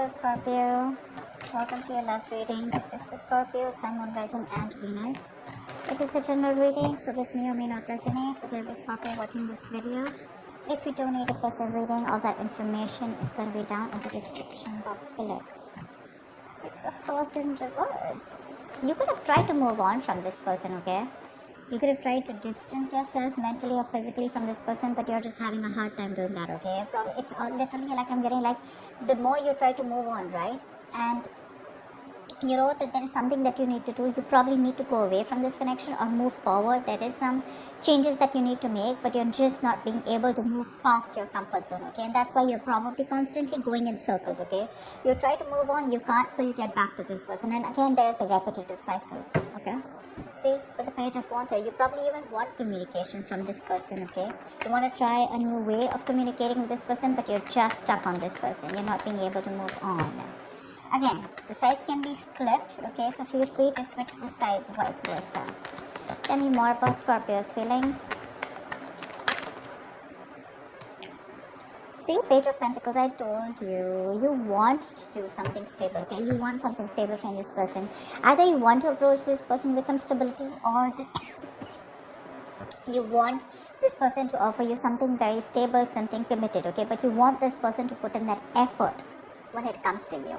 Hello Scorpio, welcome to your love reading. This is for Scorpio, Sun, Moon, Rising and Venus. It is a general reading, so this may or may not resonate with every Scorpio watching this video. If you do need a personal reading, all that information is going to be down in the description box below. Six of Swords in reverse. You could have tried to move on from this person, okay? You could have tried to distance yourself mentally or physically from this person, but you're just having a hard time doing that, okay? Probably it's literally like I'm getting like the more you try to move on, right? And you know that there is something that you need to do. You probably need to go away from this connection or move forward. There is some changes that you need to make, but you're just not being able to move past your comfort zone, okay? And that's why you're probably constantly going in circles, okay? You try to move on, you can't, so you get back to this person. And again, there's a repetitive cycle, okay? See, with the Page of Water, you probably even want communication from this person, okay? You want to try a new way of communicating with this person, but you're just stuck on this person. You're not being able to move on. Again, the sides can be flipped, okay? So feel free to switch the sides, vice versa. Tell me more about Scorpio's feelings. See, Page of Pentacles, I told you, you want to do something stable, okay? You want something stable from this person. Either you want to approach this person with some stability, or you want this person to offer you something very stable, something committed, okay? But you want this person to put in that effort when it comes to you.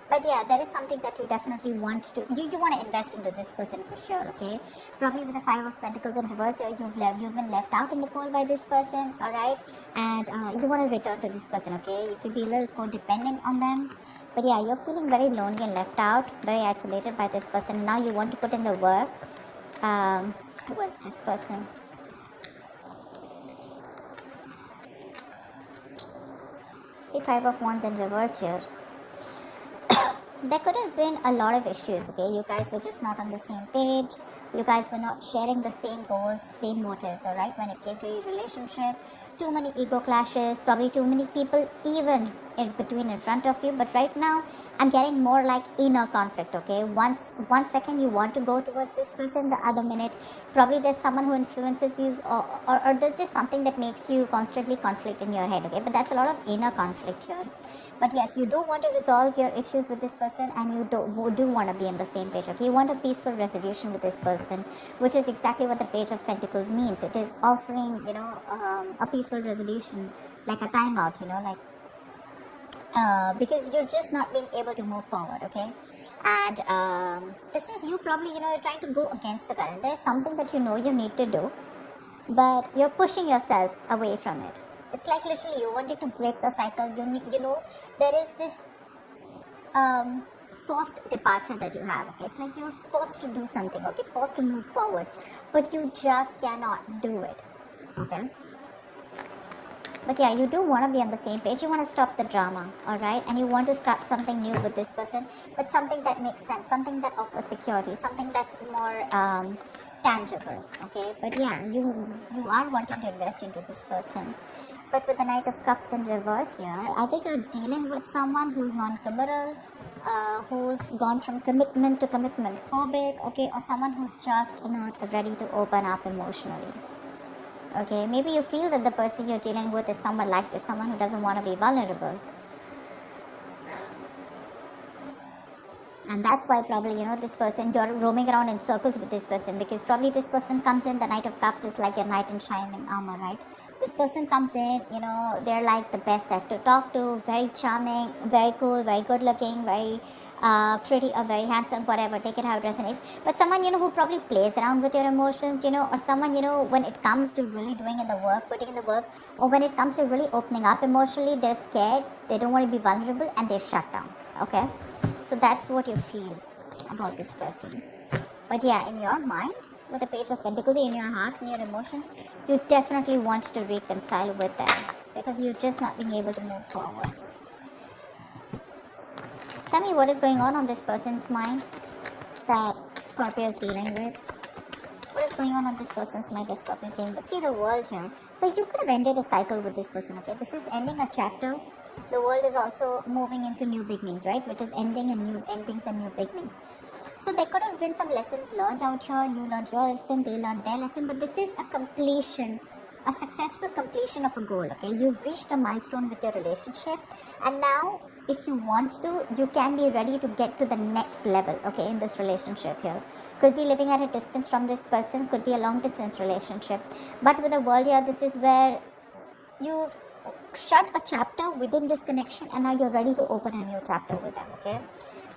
But yeah, there is something that you definitely want to, you want to invest into this person for sure, okay? Probably with the Five of Pentacles in reverse here, you've been left out in the cold by this person, alright? And you want to return to this person, okay? You could be a little codependent on them. But yeah, you're feeling very lonely and left out, very isolated by this person. Now you want to put in the work. Who is this person? See, Five of Wands in reverse here. There could have been a lot of issues, okay? You guys were just not on the same page. You guys were not sharing the same goals, same motives, alright? When it came to your relationship, too many ego clashes, probably too many people even in between in front of you. But right now, I'm getting more like inner conflict, okay? One second you want to go towards this person, the other minute, probably there's someone who influences you, or there's just something that makes you constantly conflict in your head, okay? But that's a lot of inner conflict here. But yes, you do want to resolve your issues with this person, and you do want to be on the same page, okay? You want a peaceful resolution with this person, which is exactly what the Page of Pentacles means. It is offering, you know, a peaceful resolution, like a timeout, you know, like, because you're just not being able to move forward, okay? And this is you probably, you know, you're trying to go against the current. There's something that you know you need to do, but you're pushing yourself away from it. It's like literally you wanted to break the cycle. You know, there is this forced departure that you have, okay? It's like you're forced to do something, okay? Forced to move forward, but you just cannot do it, okay? But yeah, you do want to be on the same page. You want to stop the drama, alright? And you want to start something new with this person, but something that makes sense, something that offers security, something that's more tangible, okay? But yeah, you are wanting to invest into this person. But with the Knight of Cups in reverse here, I think you're dealing with someone who's non-committal, who's gone from commitment to commitment phobic, okay? Or someone who's just not ready to open up emotionally. Okay, maybe you feel that the person you're dealing with is someone like this, someone who doesn't want to be vulnerable. And that's why probably, you know, this person, you're roaming around in circles with this person, because probably this person comes in, the Knight of Cups is like your knight in shining armor, right? This person comes in, you know, they're like the best to talk to, very charming, very cool, very good looking, very pretty or very handsome, whatever, take it how it resonates. But someone, you know, who probably plays around with your emotions, you know, or someone, you know, when it comes to really doing in the work, putting in the work, or when it comes to really opening up emotionally, they're scared, they don't want to be vulnerable, and they shut down, okay? So that's what you feel about this person. But yeah, in your mind, with the Page of Pentacles, in your heart, in your emotions, you definitely want to reconcile with them, because you're just not being able to move forward. Tell me what is going on this person's mind that Scorpio is dealing with. What is going on this person's mind that Scorpio is dealing with? See the world here. So you could have ended a cycle with this person, okay? This is ending a chapter. The world is also moving into new beginnings, right? Which is ending and new endings and new beginnings. So there could have been some lessons learned out here. You learned your lesson, they learned their lesson. But this is a completion a successful completion of a goal, okay? You've reached a milestone with your relationship, and now if you want to, you can be ready to get to the next level, okay, in this relationship here. Could be living at a distance from this person, could be a long distance relationship, but with the world here, this is where you've shut a chapter within this connection, and now you're ready to open a new chapter with them, okay?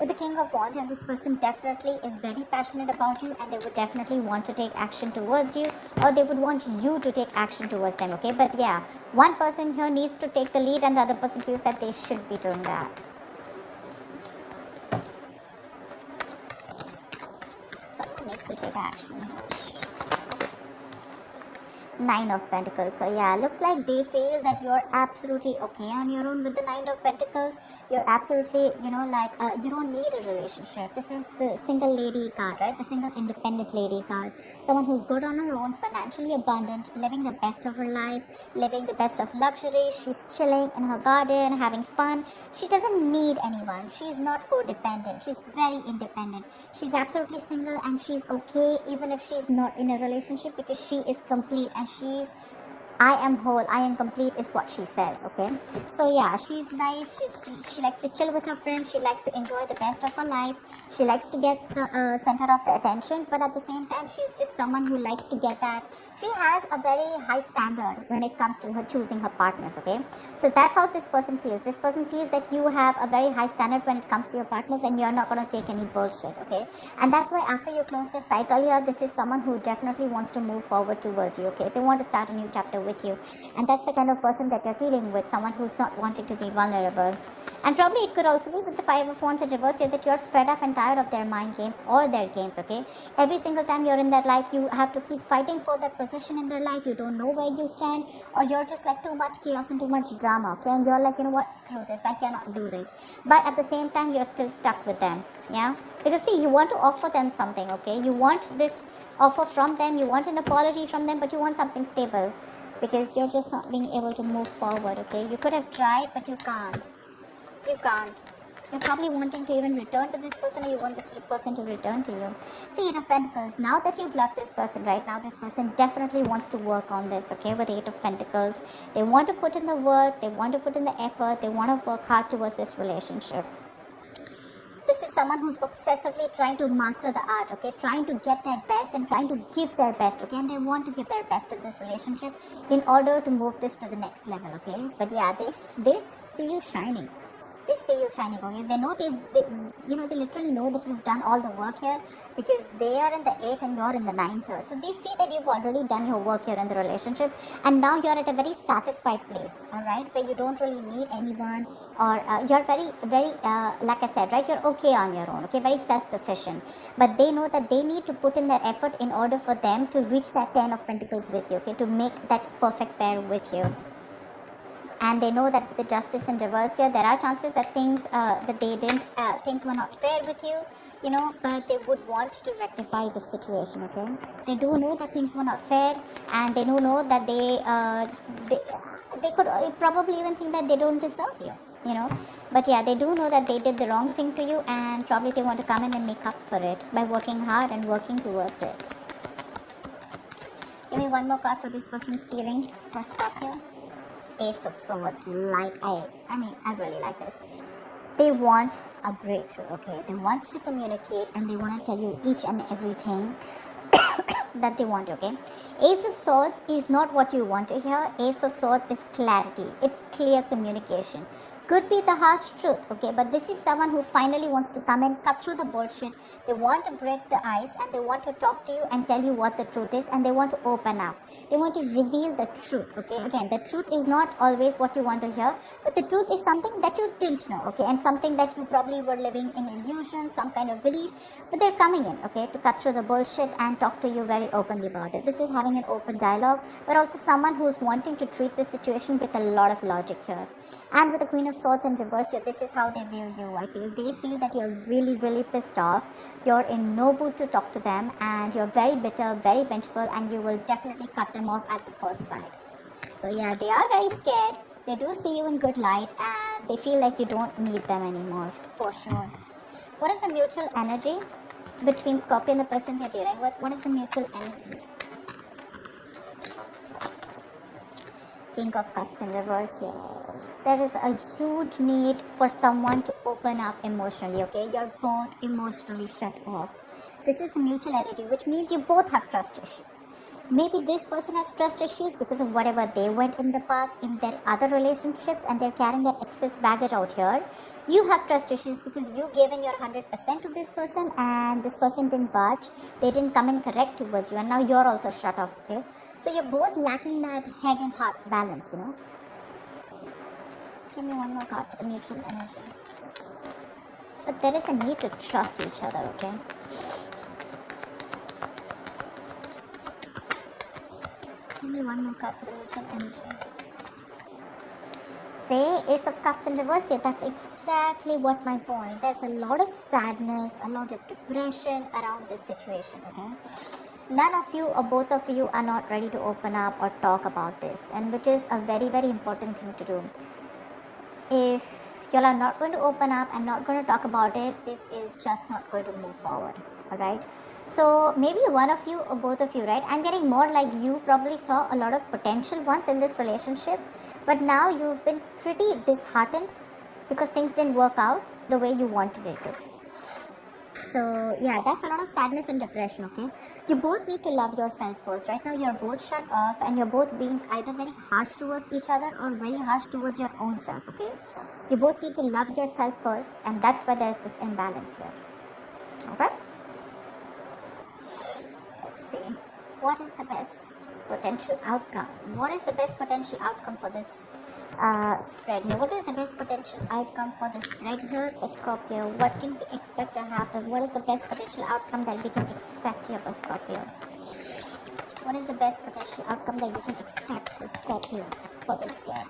With the King of Wands, and this person definitely is very passionate about you, and they would definitely want to take action towards you, or they would want you to take action towards them, okay? But yeah, one person here needs to take the lead, and the other person feels that they should be doing that. Someone needs to take action. Nine of Pentacles. So yeah, looks like they feel that you're absolutely okay on your own with the Nine of Pentacles. You're absolutely, you don't need a relationship. This is the single lady card, right? The single independent lady card. Someone who's good on her own, financially abundant, living the best of her life, living the best of luxury. She's chilling in her garden, having fun. She doesn't need anyone. She's not codependent. She's very independent. She's absolutely single, and she's okay even if she's not in a relationship, because she is complete, and I am whole, I am complete is what she says, okay? So yeah, she's nice, she likes to chill with her friends, she likes to enjoy the best of her life, she likes to get the center of the attention, but at the same time, she's just someone who likes to get that. She has a very high standard when it comes to her choosing her partners, okay? So that's how this person feels. This person feels that you have a very high standard when it comes to your partners, and you're not going to take any bullshit, okay? And that's why after you close this cycle here, this is someone who definitely wants to move forward towards you, okay? They want to start a new chapter with you, and that's the kind of person that you're dealing with, someone who's not wanting to be vulnerable. And probably it could also be with the Five of Wands in reverse here, that you're fed up and tired of their mind games or their games, okay? Every single time you're in their life, you have to keep fighting for that position in their life. You don't know where you stand, or you're just like too much chaos and too much drama, okay? And you're like, you know what, screw this, I cannot do this. But at the same time, you're still stuck with them, yeah? Because see, you want to offer them something, okay? You want this offer from them, you want an apology from them, but you want something stable, because you're just not being able to move forward, okay? You could have tried, but you can't. You can't. You're probably wanting to even return to this person, or you want this person to return to you. See, Eight of Pentacles, now that you've left this person, right now, this person definitely wants to work on this, okay, with Eight of Pentacles. They want to put in the work, they want to put in the effort, they want to work hard towards this relationship. This is someone who's obsessively trying to master the art, okay, trying to get their best and trying to give their best, okay, and they want to give their best with this relationship in order to move this to the next level, okay. But yeah, they see you shining. They see you shining, okay? They know they literally know that you've done all the work here, because they are in the 8 and you're in the 9 here. So they see that you've already done your work here in the relationship, and now you're at a very satisfied place, alright, where you don't really need anyone, or you're very, very, like I said, right, you're okay on your own, okay, very self-sufficient. But they know that they need to put in their effort in order for them to reach that 10 of Pentacles with you, okay, to make that perfect pair with you. And they know that with the Justice in reverse here, there are chances that things things were not fair with you, you know, but they would want to rectify the situation, okay? They do know that things were not fair, and they do know that they could probably even think that they don't deserve you, you know. But yeah, they do know that they did the wrong thing to you, and probably they want to come in and make up for it by working hard and working towards it. Give me one more card for this person's feelings for Scorpio. Ace of Swords. I really like this. They want a breakthrough, okay? They want to communicate, and they want to tell you each and everything that they want, okay? Ace of Swords is not what you want to hear. Ace of Swords is clarity. It's clear communication. Could be the harsh truth, okay? But this is someone who finally wants to come and cut through the bullshit. They want to break the ice, and they want to talk to you and tell you what the truth is, and they want to open up. They want to reveal the truth, okay? Again, the truth is not always what you want to hear, but the truth is something that you didn't know, okay? And something that you probably were living in illusion, some kind of belief, but they're coming in, okay, to cut through the bullshit and talk to you very openly about it. This is having an open dialogue, but also someone who's wanting to treat the situation with a lot of logic here. And with the Queen of Swords in reverse here, this is how they view you, I feel. They feel that you're really, really pissed off. You're in no mood to talk to them, and you're very bitter, very vengeful, and you will definitely cut them off at the first sight. So yeah, they are very scared. They do see you in good light, and they feel like you don't need them anymore, for sure. What is the mutual energy between Scorpio and the person they're dealing with? What is the mutual energy? King of Cups in reverse here. There is a huge need for someone to open up emotionally, okay? You're both emotionally shut off. This is the mutual energy, which means you both have trust issues. Maybe this person has trust issues because of whatever they went in the past in their other relationships, and they're carrying that excess baggage out here. You have trust issues because you gave in your 100% to this person, and this person didn't budge. They didn't come in correct towards you, and now you're also shut off, okay? So you're both lacking that head and heart balance, you know. Give me one more card for the mutual energy. But there is a need to trust each other, okay? Give me one more card for the mutual energy. Say Ace of Cups in reverse here. That's exactly what my point. There's a lot of sadness, a lot of depression around this situation, okay? None of you or both of you are not ready to open up or talk about this, and which is a very, very important thing to do. If you all are not going to open up and not going to talk about it, this is just not going to move forward, alright? So maybe one of you or both of you, right? I'm getting more like you probably saw a lot of potential once in this relationship, but now you've been pretty disheartened because things didn't work out the way you wanted it to. So yeah, that's a lot of sadness and depression, okay? You both need to love yourself first. Right now you're both shut off and you're both being either very harsh towards each other or very harsh towards your own self, okay? You both need to love yourself first, and that's why there's this imbalance here. Okay? Let's see. What is the best potential outcome? What is the best potential outcome for this spread here? What is the best potential outcome for the spread here for Scorpio? What can we expect to happen? What is the best potential outcome that we can expect here for Scorpio? What is the best potential outcome that we can expect for Scorpio for the spread?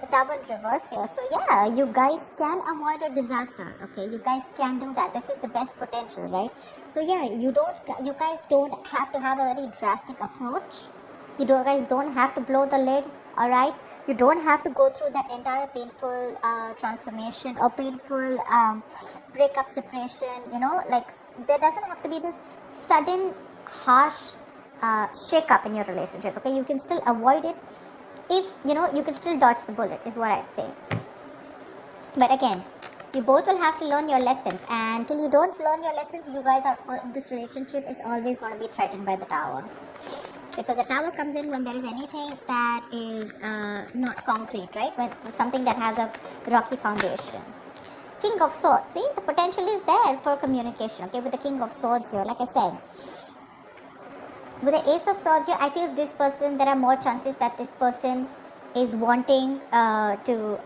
The Tower in reverse here. So yeah, you guys can avoid a disaster, okay? You guys can do that. This is the best potential, right? So yeah, you guys don't have to have a very drastic approach. You guys don't have to blow the lid, alright? You don't have to go through that entire painful transformation or painful breakup, separation, you know, like there doesn't have to be this sudden harsh shake up in your relationship, okay? You can still avoid it. If, you know, you can still dodge the bullet is what I'd say. But again, you both will have to learn your lessons, and until you don't learn your lessons, you guys are, this relationship is always going to be threatened by the Tower. Because the Tower comes in when there is anything that is not concrete, right? When something that has a rocky foundation. King of Swords, see, the potential is there for communication, okay, with the King of Swords here, like I said. With the Ace of Swords here, I feel this person, there are more chances that this person is wanting to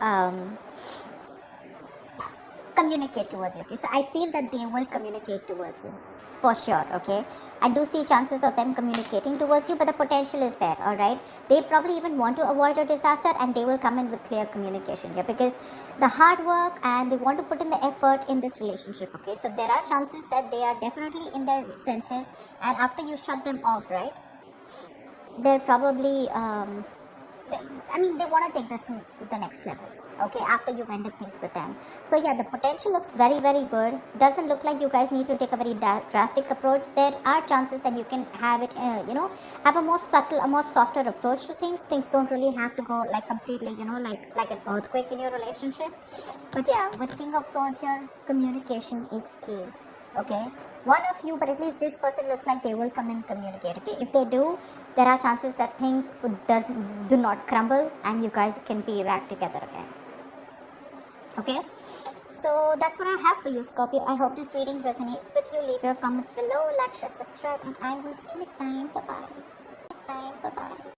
communicate towards you, okay? So I feel that they will communicate towards you, for sure, okay? I do see chances of them communicating towards you, but the potential is there, alright? They probably even want to avoid a disaster, and they will come in with clear communication here, because the hard work and they want to put in the effort in this relationship, okay? So there are chances that they are definitely in their senses, and after you shut them off, right, they're probably they want to take this to the next level, okay, after you've ended things with them. So yeah, the potential looks very, very good. Doesn't look like you guys need to take a very drastic approach. There are chances that you can have it, you know, have a more subtle, a more softer approach to things. Things don't really have to go like completely, you know, like an earthquake in your relationship. But yeah, with King of Swords here, communication is key, okay? One of you, but at least this person looks like they will come and communicate, okay? If they do, there are chances that things do not crumble and you guys can be back together again. Okay, so that's what I have for you, Scorpio. I hope this reading resonates with you. Leave your comments below, like, share, subscribe, and I will see you next time. Bye-bye.